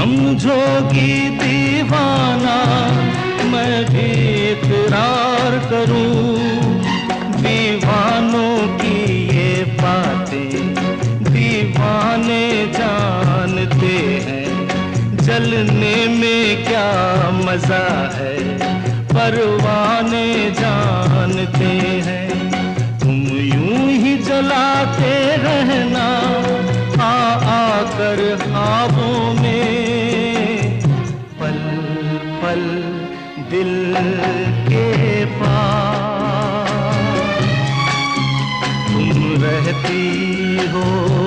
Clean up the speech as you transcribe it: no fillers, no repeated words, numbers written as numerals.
समझोगी दीवाना मैं भी इकरार करूं। दीवानों की ये बातें दीवाने जानते हैं। जलने में क्या मजा है परवाने जानते हैं। तुम यूं ही जलाते रहना आ आकर ख्वाबों में। पल पल दिल के पास तुम रहती हो।